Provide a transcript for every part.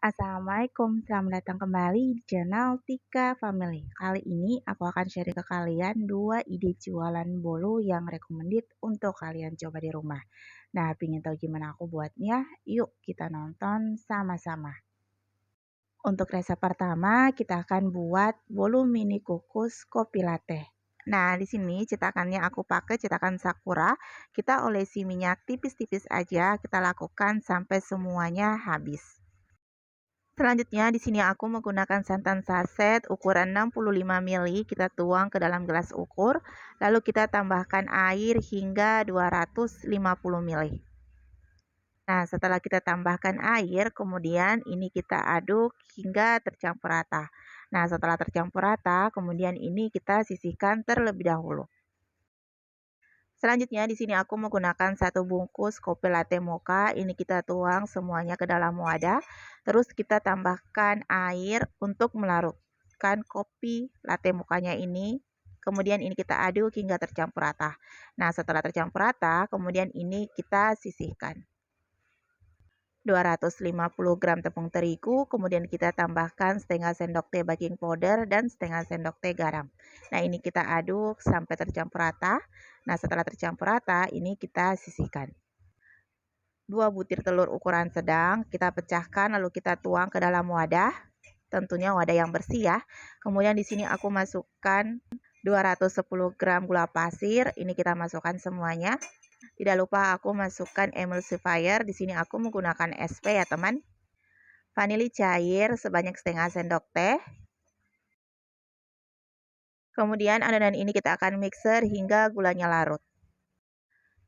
Assalamualaikum, selamat datang kembali di channel Tika Family. Kali ini aku akan sharing ke kalian 2 ide jualan bolu yang recommended untuk kalian coba di rumah. Nah, pengen tahu gimana aku buatnya? Yuk kita nonton sama-sama. Untuk resep pertama, kita akan buat bolu mini kukus kopi latte. Nah, di sini cetakannya aku pakai cetakan Sakura. Kita olesi minyak tipis-tipis aja, kita lakukan sampai semuanya habis. Selanjutnya di sini aku menggunakan santan saset ukuran 65 ml, kita tuang ke dalam gelas ukur, lalu kita tambahkan air hingga 250 ml. Nah, setelah kita tambahkan air, kemudian ini kita aduk hingga tercampur rata. Nah, setelah tercampur rata, kemudian ini kita sisihkan terlebih dahulu. Selanjutnya di sini aku menggunakan 1 bungkus kopi latte mocha. Ini kita tuang semuanya ke dalam wadah. Terus kita tambahkan air untuk melarutkan kopi latte mochanya ini. Kemudian ini kita aduk hingga tercampur rata. Nah, setelah tercampur rata, kemudian ini kita sisihkan. 250 gram tepung terigu, kemudian kita tambahkan setengah sendok teh baking powder dan setengah sendok teh garam. Nah, ini kita aduk sampai tercampur rata. Nah, setelah tercampur rata, ini kita sisihkan. 2 butir telur ukuran sedang, kita pecahkan lalu kita tuang ke dalam wadah. Tentunya wadah yang bersih ya. Kemudian di sini aku masukkan 210 gram gula pasir, ini kita masukkan semuanya. Tidak lupa aku masukkan emulsifier. Di sini aku menggunakan SP ya teman. Vanili cair sebanyak setengah sendok teh. Kemudian adonan ini kita akan mixer hingga gulanya larut.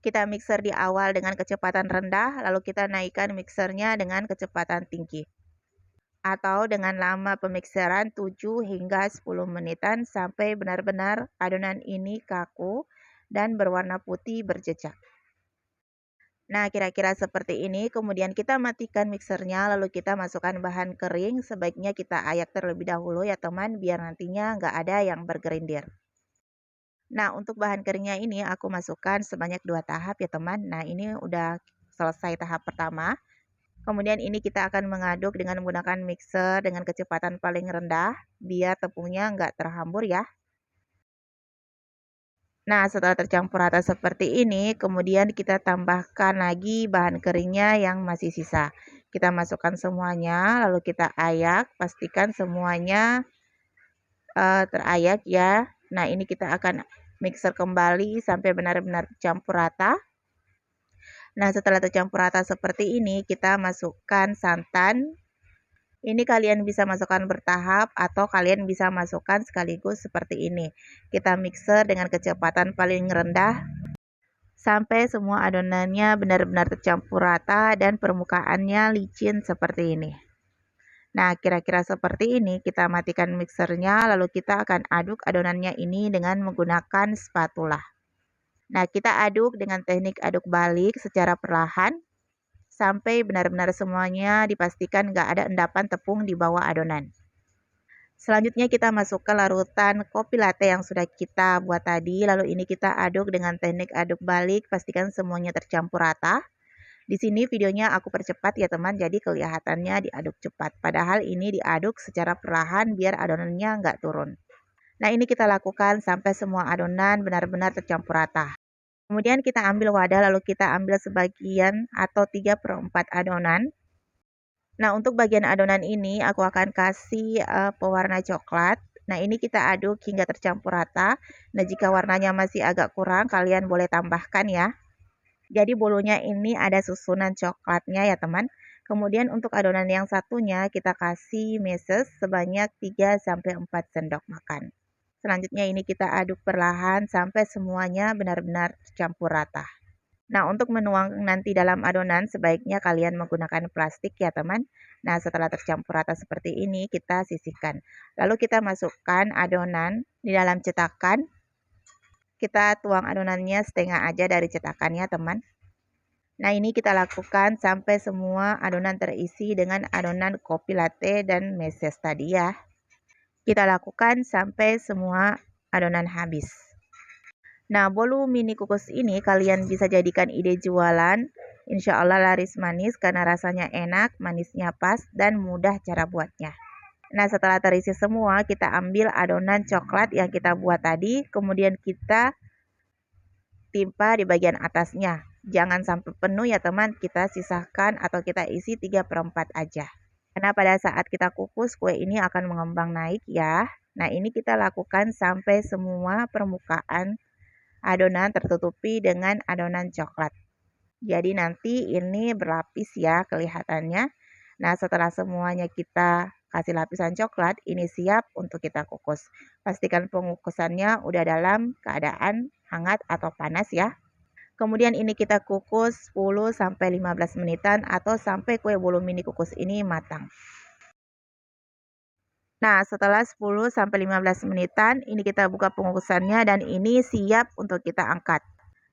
Kita mixer di awal dengan kecepatan rendah, lalu kita naikkan mixernya dengan kecepatan tinggi. Atau dengan lama pemixeran 7 hingga 10 menitan sampai benar-benar adonan ini kaku dan berwarna putih berjejak. Nah, kira-kira seperti ini. Kemudian kita matikan mixernya, lalu kita masukkan bahan kering. Sebaiknya kita ayak terlebih dahulu ya teman, biar nantinya nggak ada yang bergerindir. Nah, untuk bahan keringnya ini aku masukkan sebanyak 2 tahap ya teman. Nah, ini udah selesai tahap pertama. Kemudian ini kita akan mengaduk dengan menggunakan mixer dengan kecepatan paling rendah, biar tepungnya nggak terhambur ya. Nah, setelah tercampur rata seperti ini, kemudian kita tambahkan lagi bahan keringnya yang masih sisa. Kita masukkan semuanya, lalu kita ayak, pastikan semuanya terayak ya. Nah, ini kita akan mixer kembali sampai benar-benar tercampur rata. Nah, setelah tercampur rata seperti ini, kita masukkan santan. Ini kalian bisa masukkan bertahap atau kalian bisa masukkan sekaligus seperti ini. Kita mixer dengan kecepatan paling rendah sampai semua adonannya benar-benar tercampur rata dan permukaannya licin seperti ini. Nah, kira-kira seperti ini kita matikan mixernya, lalu kita akan aduk adonannya ini dengan menggunakan spatula. Nah, kita aduk dengan teknik aduk balik secara perlahan sampai benar-benar semuanya dipastikan nggak ada endapan tepung di bawah adonan. Selanjutnya kita masukkan larutan kopi latte yang sudah kita buat tadi, lalu ini kita aduk dengan teknik aduk balik, pastikan semuanya tercampur rata. Di sini videonya aku percepat ya teman, jadi kelihatannya diaduk cepat. Padahal ini diaduk secara perlahan biar adonannya nggak turun. Nah, ini kita lakukan sampai semua adonan benar-benar tercampur rata. Kemudian kita ambil wadah lalu kita ambil sebagian atau 3/4 adonan. Nah, untuk bagian adonan ini aku akan kasih pewarna coklat. Nah, ini kita aduk hingga tercampur rata. Nah, jika warnanya masih agak kurang, kalian boleh tambahkan ya. Jadi bolunya ini ada susunan coklatnya ya teman. Kemudian untuk adonan yang satunya kita kasih meses sebanyak 3-4 sendok makan. Selanjutnya ini kita aduk perlahan sampai semuanya benar-benar tercampur rata. Nah, untuk menuang nanti dalam adonan sebaiknya kalian menggunakan plastik ya teman. Nah, setelah tercampur rata seperti ini kita sisihkan. Lalu kita masukkan adonan di dalam cetakan. Kita tuang adonannya setengah aja dari cetakannya teman. Nah, ini kita lakukan sampai semua adonan terisi dengan adonan kopi latte dan meses tadi ya. Kita lakukan sampai semua adonan habis. Nah, bolu mini kukus ini kalian bisa jadikan ide jualan Insya Allah laris manis karena rasanya enak, manisnya pas, dan mudah cara buatnya. Nah, setelah terisi semua, kita ambil adonan coklat yang kita buat tadi, kemudian kita timpa di bagian atasnya. Jangan sampai penuh ya teman, kita sisakan atau kita isi 3/4 aja. Karena pada saat kita kukus, kue ini akan mengembang naik ya. Nah, ini kita lakukan sampai semua permukaan adonan tertutupi dengan adonan coklat. Jadi nanti ini berlapis ya kelihatannya. Nah, setelah semuanya kita kasih lapisan coklat, ini siap untuk kita kukus. Pastikan pengukusannya udah dalam keadaan hangat atau panas ya. Kemudian ini kita kukus 10-15 menitan atau sampai kue bolu mini kukus ini matang. Nah, setelah 10-15 menitan, ini kita buka pengukusannya dan ini siap untuk kita angkat.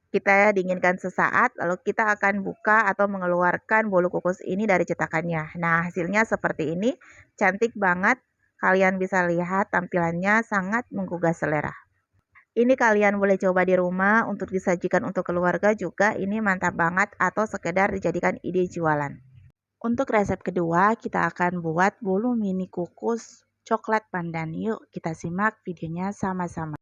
Kita dinginkan sesaat, lalu kita akan buka atau mengeluarkan bolu kukus ini dari cetakannya. Nah, hasilnya seperti ini, cantik banget. Kalian bisa lihat tampilannya sangat menggugah selera. Ini kalian boleh coba di rumah untuk disajikan untuk keluarga juga, ini mantap banget atau sekedar dijadikan ide jualan. Untuk resep kedua, kita akan buat bolu mini kukus coklat pandan. Yuk, kita simak videonya sama-sama.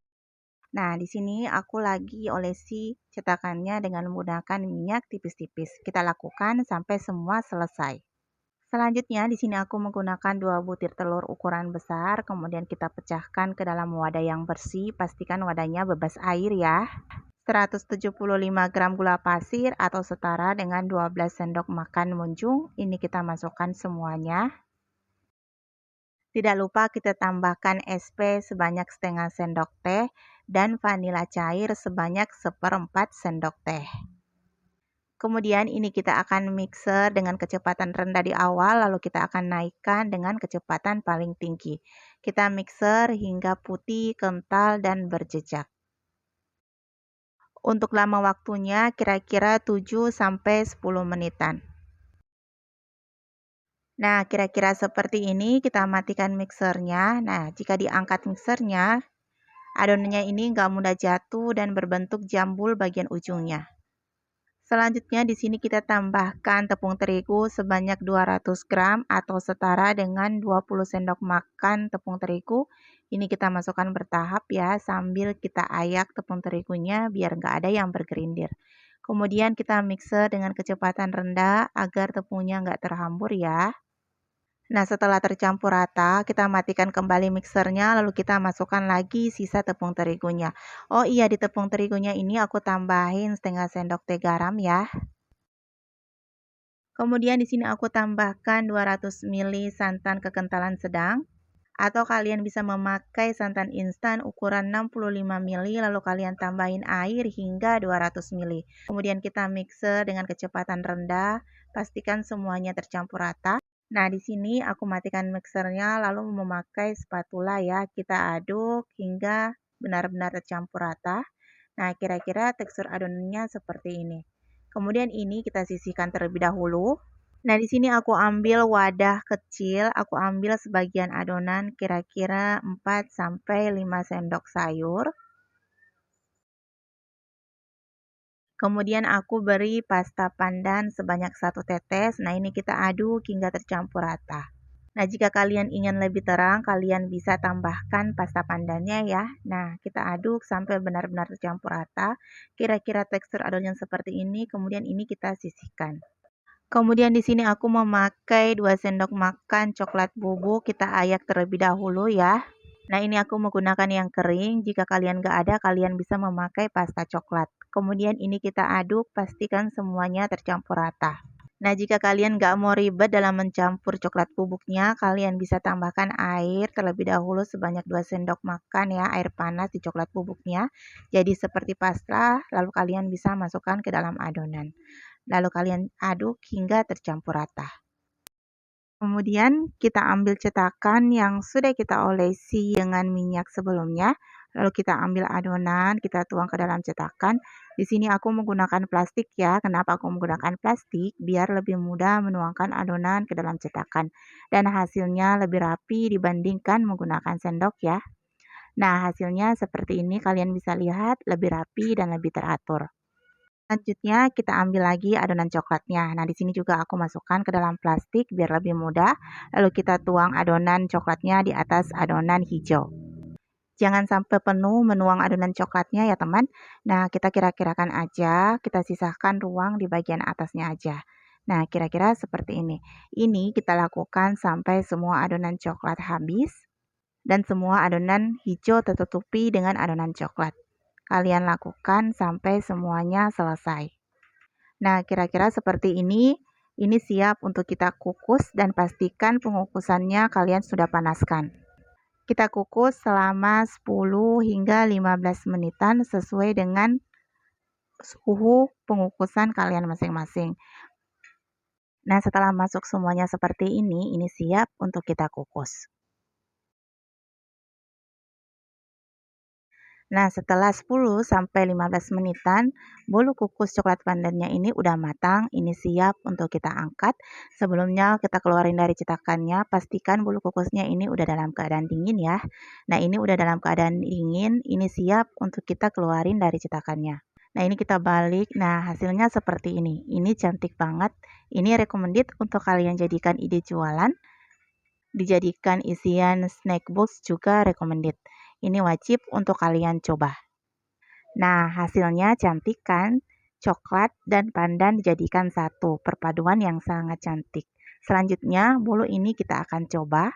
Nah, di sini aku lagi olesi cetakannya dengan menggunakan minyak tipis-tipis. Kita lakukan sampai semua selesai. Selanjutnya, di sini aku menggunakan 2 butir telur ukuran besar, kemudian kita pecahkan ke dalam wadah yang bersih. Pastikan wadahnya bebas air ya. 175 gram gula pasir atau setara dengan 12 sendok makan munjung. Ini kita masukkan semuanya. Tidak lupa kita tambahkan SP sebanyak setengah sendok teh dan vanila cair sebanyak 1/4 sendok teh. Kemudian ini kita akan mixer dengan kecepatan rendah di awal, lalu kita akan naikkan dengan kecepatan paling tinggi. Kita mixer hingga putih, kental, dan berjejak. Untuk lama waktunya kira-kira 7-10 menitan. Nah, kira-kira seperti ini kita matikan mixernya. Nah, jika diangkat mixernya, adonannya ini nggak mudah jatuh dan berbentuk jambul bagian ujungnya. Selanjutnya di sini kita tambahkan tepung terigu sebanyak 200 gram atau setara dengan 20 sendok makan tepung terigu. Ini kita masukkan bertahap ya sambil kita ayak tepung terigunya biar nggak ada yang bergerindir. Kemudian kita mixer dengan kecepatan rendah agar tepungnya nggak terhambur ya. Nah, setelah tercampur rata, kita matikan kembali mixernya, lalu kita masukkan lagi sisa tepung terigunya. Oh iya, di tepung terigunya ini aku tambahin setengah sendok teh garam ya. Kemudian di sini aku tambahkan 200 ml santan kekentalan sedang. Atau kalian bisa memakai santan instan ukuran 65 ml, lalu kalian tambahin air hingga 200 ml. Kemudian kita mixer dengan kecepatan rendah, pastikan semuanya tercampur rata. Nah, di sini aku matikan mixernya lalu memakai spatula ya. Kita aduk hingga benar-benar tercampur rata. Nah, kira-kira tekstur adonannya seperti ini. Kemudian ini kita sisihkan terlebih dahulu. Nah, di sini aku ambil wadah kecil, aku ambil sebagian adonan kira-kira 4-5 sendok sayur. Kemudian aku beri pasta pandan sebanyak 1 tetes. Nah, ini kita aduk hingga tercampur rata. Nah, jika kalian ingin lebih terang, kalian bisa tambahkan pasta pandannya ya. Nah, kita aduk sampai benar-benar tercampur rata. Kira-kira tekstur adonan seperti ini, kemudian ini kita sisihkan. Kemudian di sini aku memakai 2 sendok makan coklat bubuk, kita ayak terlebih dahulu ya. Nah, ini aku menggunakan yang kering, jika kalian nggak ada, kalian bisa memakai pasta coklat. Kemudian ini kita aduk, pastikan semuanya tercampur rata. Nah, jika kalian nggak mau ribet dalam mencampur coklat bubuknya, kalian bisa tambahkan air terlebih dahulu sebanyak 2 sendok makan ya, air panas di coklat bubuknya. Jadi seperti pasta, lalu kalian bisa masukkan ke dalam adonan. Lalu kalian aduk hingga tercampur rata. Kemudian kita ambil cetakan yang sudah kita olesi dengan minyak sebelumnya. Lalu kita ambil adonan, kita tuang ke dalam cetakan. Di sini aku menggunakan plastik ya. Kenapa aku menggunakan plastik? Biar lebih mudah menuangkan adonan ke dalam cetakan. Dan hasilnya lebih rapi dibandingkan menggunakan sendok ya. Nah, hasilnya seperti ini kalian bisa lihat lebih rapi dan lebih teratur. Selanjutnya kita ambil lagi adonan coklatnya. Nah, di sini juga aku masukkan ke dalam plastik biar lebih mudah. Lalu kita tuang adonan coklatnya di atas adonan hijau. Jangan sampai penuh menuang adonan coklatnya ya teman. Nah, kita kira-kirakan aja, kita sisahkan ruang di bagian atasnya aja. Nah, kira-kira seperti ini. Ini kita lakukan sampai semua adonan coklat habis dan semua adonan hijau tertutupi dengan adonan coklat. Kalian lakukan sampai semuanya selesai. Nah, kira-kira seperti ini siap untuk kita kukus dan pastikan pengukusannya kalian sudah panaskan. Kita kukus selama 10 hingga 15 menitan sesuai dengan suhu pengukusan kalian masing-masing. Nah, setelah masuk semuanya seperti ini siap untuk kita kukus. Nah, setelah 10 sampai 15 menitan, bolu kukus coklat pandannya ini udah matang, ini siap untuk kita angkat. Sebelumnya kita keluarin dari cetakannya, pastikan bolu kukusnya ini udah dalam keadaan dingin ya. Nah, ini udah dalam keadaan dingin, ini siap untuk kita keluarin dari cetakannya. Nah, ini kita balik. Nah, hasilnya seperti ini. Ini cantik banget. Ini recommended untuk kalian jadikan ide jualan. Dijadikan isian snack box juga recommended. Ini wajib untuk kalian coba. Nah, hasilnya cantik kan? Coklat dan pandan dijadikan satu, perpaduan yang sangat cantik. Selanjutnya, bolu ini kita akan coba.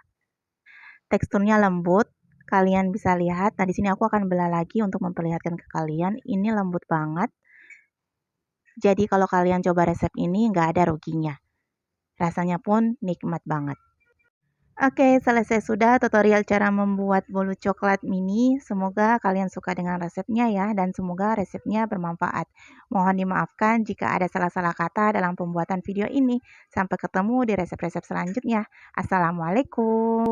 Teksturnya lembut. Kalian bisa lihat. Nah, di sini aku akan belah lagi untuk memperlihatkan ke kalian. Ini lembut banget. Jadi kalau kalian coba resep ini nggak ada ruginya. Rasanya pun nikmat banget. Oke, selesai sudah tutorial cara membuat bolu coklat mini. Semoga kalian suka dengan resepnya ya, dan semoga resepnya bermanfaat. Mohon dimaafkan jika ada salah-salah kata dalam pembuatan video ini. Sampai ketemu di resep-resep selanjutnya. Assalamualaikum.